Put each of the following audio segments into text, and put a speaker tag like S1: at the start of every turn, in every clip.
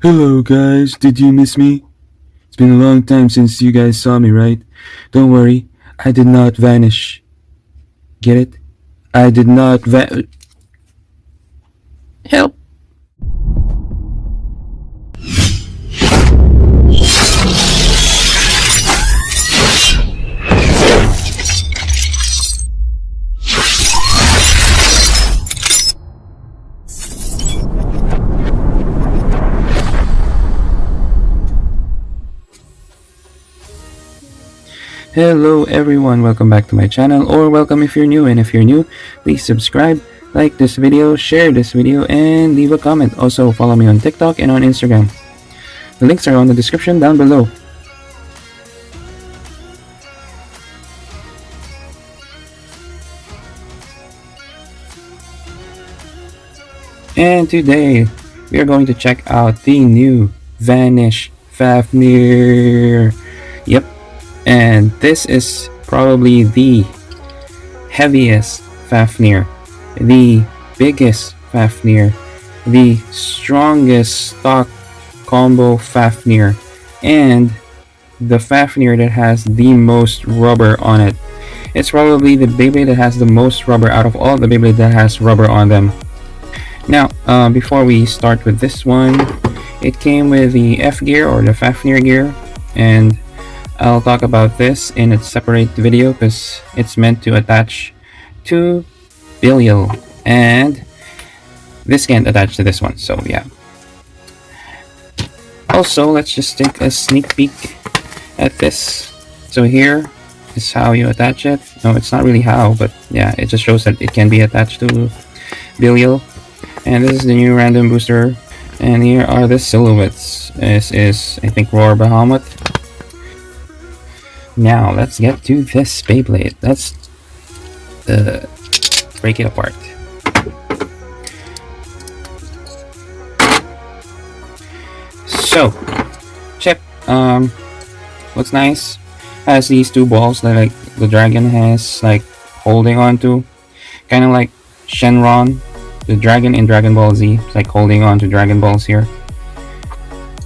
S1: Hello guys, did you miss me? It's been a long time since you guys saw me, right? Don't worry, I did not vanish. Get it? I did not Help! Hello everyone, welcome back to my channel, or welcome if you're new, and if you're new, please subscribe, like this video, share this video, and leave a comment. Also follow me on TikTok and on Instagram. The links are on the description down below. And today, we are going to check out the new Vanish Fafnir. Yep. And this is probably the heaviest Fafnir, the biggest Fafnir, the strongest stock combo Fafnir, and the Fafnir that has the most rubber on it. It's probably the Beyblade that has the most rubber out of all the Beyblade that has rubber on them. Now, before we start with this one, it came with the F gear or the Fafnir gear, and I'll talk about this in a separate video because it's meant to attach to Belial, and this can't attach to this one, so yeah. Also, let's just take a sneak peek at this. So here is how you attach it. No, it's not really how, but yeah, it just shows that it can be attached to Belial. And this is the new random booster, and here are the silhouettes. This is, I think, Roar Bahamut. Now let's get to this Beyblade. Let's break it apart. So, chip looks nice. Has these two balls that like the dragon has like holding on to, kind of like Shenron, the dragon in Dragon Ball Z. It's like holding on to Dragon Balls here.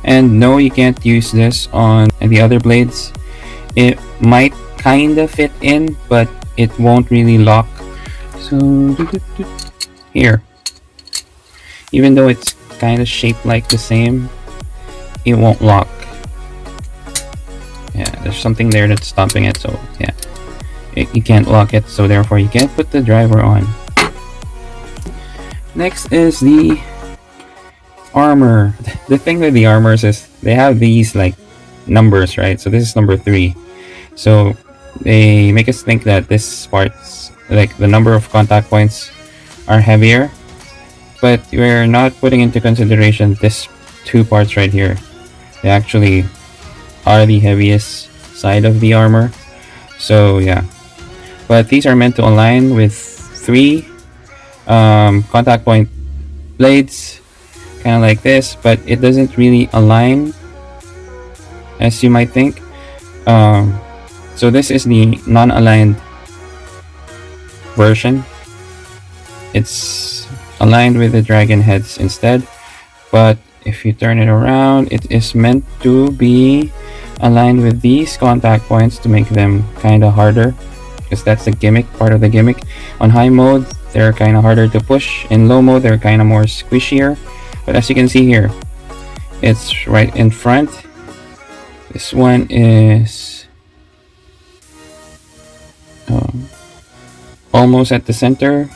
S1: And no, you can't use this on the other blades. It might kind of fit in, but it won't really lock. So here, even though it's kind of shaped like the same, it won't lock. Yeah, there's something there that's stopping it, so yeah, you can't lock it, so therefore you can't put the driver on. Next is the armor. The thing with the armors is they have these like numbers, right? So this is number 3, so they make us think that this part's like the number of contact points are heavier, but we're not putting into consideration this 2 parts right here. They actually are the heaviest side of the armor, so yeah. But these are meant to align with 3 contact point blades, kind of like this, but it doesn't really align as you might think. So this is the non-aligned version. It's aligned with the dragon heads instead, but if you turn it around, it is meant to be aligned with these contact points to make them kind of harder, because that's the gimmick, part of the gimmick. On high mode, they're kind of harder to push. In low mode, they're kind of more squishier. But as you can see here, it's right in front. This one is almost at the center,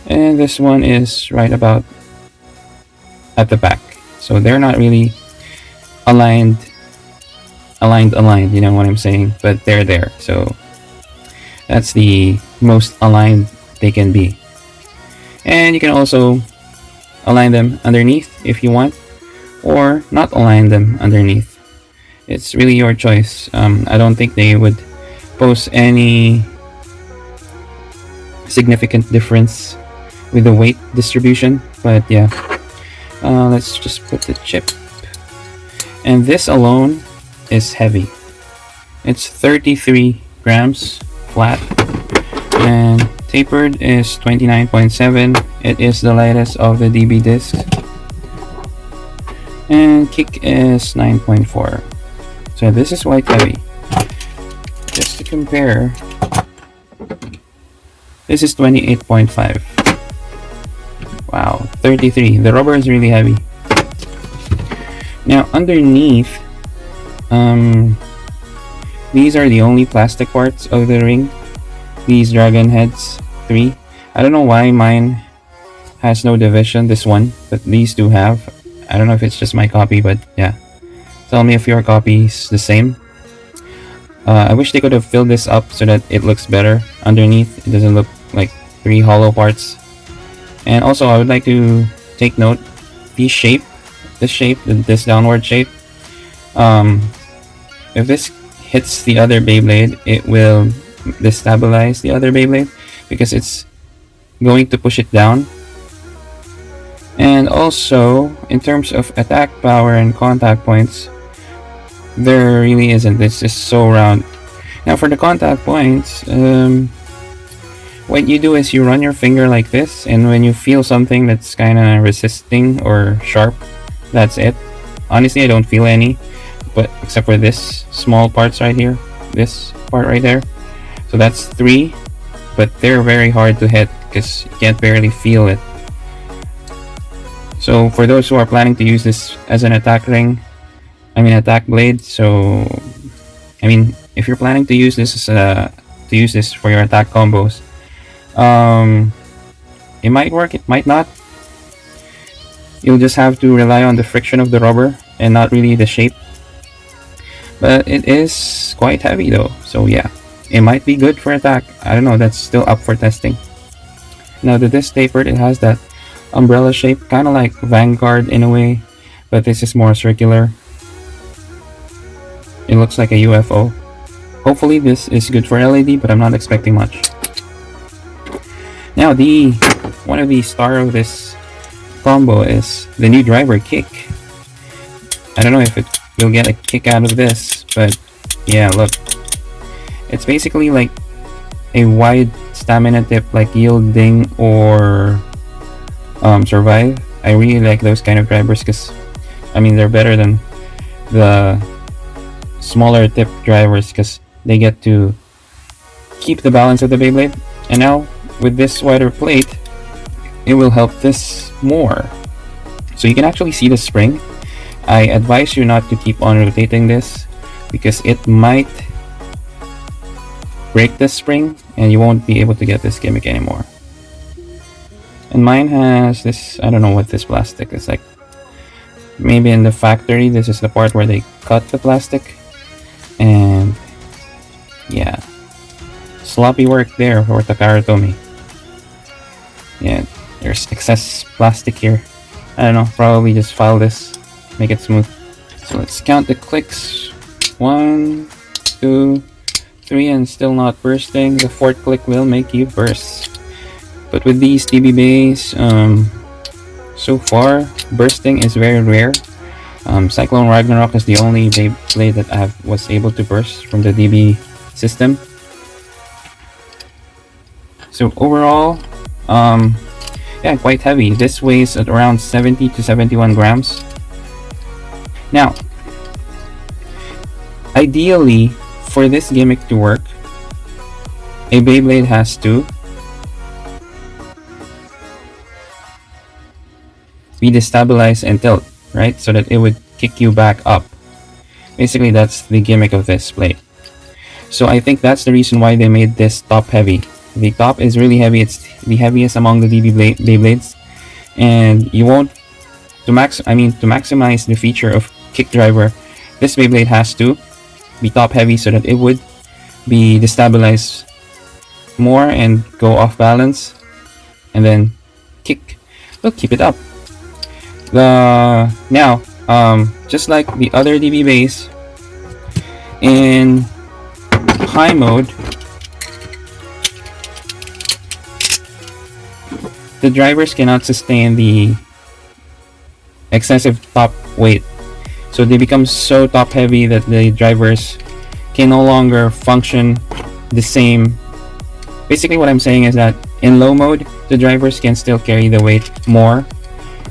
S1: and this one is right about at the back. So they're not really aligned, you know what I'm saying, but they're there. So that's the most aligned they can be. And you can also align them underneath if you want, or not align them underneath. It's really your choice. I don't think they would pose any significant difference with the weight distribution, but yeah. Let's just put the chip. And this alone is heavy. It's 33 grams flat, and tapered is 29.7. It is the lightest of the DB discs. And kick is 9.4. So this is quite heavy. Just to compare, this is 28.5. Wow, 33. The rubber is really heavy. Now underneath, these are the only plastic parts of the ring. These dragon heads, 3. I don't know why mine has no division, this one, but these do have. I don't know if it's just my copy, but yeah. Tell me if your copy is the same. I wish they could have filled this up so that it looks better underneath. It doesn't look like 3 hollow parts. And also, I would like to take note, this shape, this downward shape, if this hits the other Beyblade, it will destabilize the other Beyblade because it's going to push it down. And also, in terms of attack power and contact points, there really isn't. This is so round. Now for the contact points, what you do is you run your finger like this, and when you feel something that's kind of resisting or sharp, that's it. Honestly, I don't feel any, but except for this small parts right here, this part right there. So that's 3, but they're very hard to hit because you can't barely feel it. So for those who are planning to use this as an attack ring, attack blade. So if you're planning to use this for your attack combos, it might work, it might not. You'll just have to rely on the friction of the rubber and not really the shape. But it is quite heavy though, so yeah, it might be good for attack. I don't know, that's still up for testing. Now the disc tapered, it has that umbrella shape, kind of like Vanguard in a way, but this is more circular. It looks like a UFO. Hopefully this is good for LED, but I'm not expecting much. Now one of the star of this combo is the new driver kick. I don't know if it will get a kick out of this, but yeah, look. It's basically like a wide stamina tip like yielding or survive. I really like those kind of drivers because they're better than the smaller tip drivers because they get to keep the balance of the Beyblade. And now with this wider plate, it will help this more. So you can actually see the spring. I advise you not to keep on rotating this because it might break the spring and you won't be able to get this gimmick anymore. And mine has this, I don't know what this plastic is like. Maybe in the factory, this is the part where they cut the plastic. And yeah, sloppy work there for Takara Tomy. Yeah, there's excess plastic here. I don't know, probably just file this, make it smooth. So let's count the clicks. 1, 2, 3, and still not bursting. The 4th click will make you burst. But with these DB bays, so far bursting is very rare. Cyclone Ragnaruk is the only Beyblade that I was able to burst from the DB system. So overall, yeah, quite heavy. This weighs at around 70 to 71 grams. Now, ideally, for this gimmick to work, a Beyblade has to be destabilized and tilt, right? So that it would kick you back up. Basically, that's the gimmick of this blade. So I think that's the reason why they made this top heavy. The top is really heavy. It's the heaviest among the DB Beyblades, and you won't to maximize the feature of kick driver. This Beyblade has to be top heavy so that it would be destabilized more and go off balance, and then kick. We'll keep it up. Now, just like the other DB bays, in high mode, the drivers cannot sustain the excessive top weight, so they become so top heavy that the drivers can no longer function the same. Basically what I'm saying is that in low mode, the drivers can still carry the weight more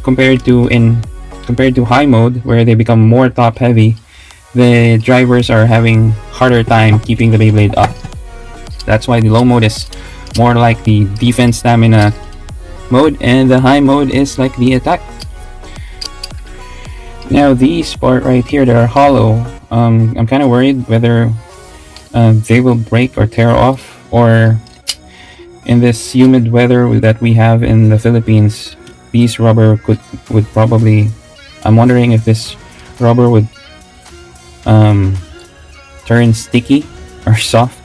S1: compared to in compared to high mode, where they become more top heavy, the drivers are having harder time keeping the Beyblade up. That's why the low mode is more like the defense stamina mode, and the high mode is like the attack. Now these part right here that are hollow, I'm kind of worried whether they will break or tear off, or in this humid weather that we have in the Philippines, these rubber would probably, I'm wondering if this rubber would turn sticky or soft.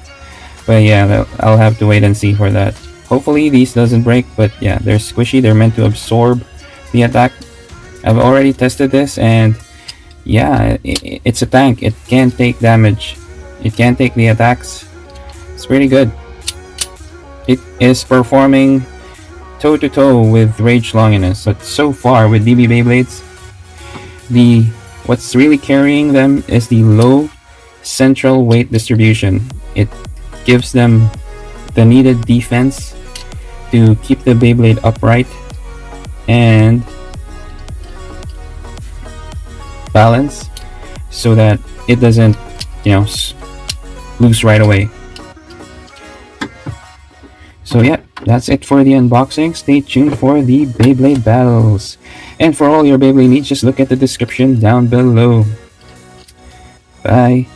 S1: But yeah, I'll have to wait and see for that. Hopefully these doesn't break, but yeah, they're squishy. They're meant to absorb the attack. I've already tested this, and yeah, it's a tank. It can take damage. It can take the attacks. It's pretty good. It is performing toe-to-toe with Rage Longinus. But so far with DB Beyblades, what's really carrying them is the low central weight distribution. It gives them the needed defense to keep the Beyblade upright and balance, so that it doesn't, lose right away. So yeah, that's it for the unboxing. Stay tuned for the Beyblade battles. And for all your Beyblade needs, just look at the description down below. Bye.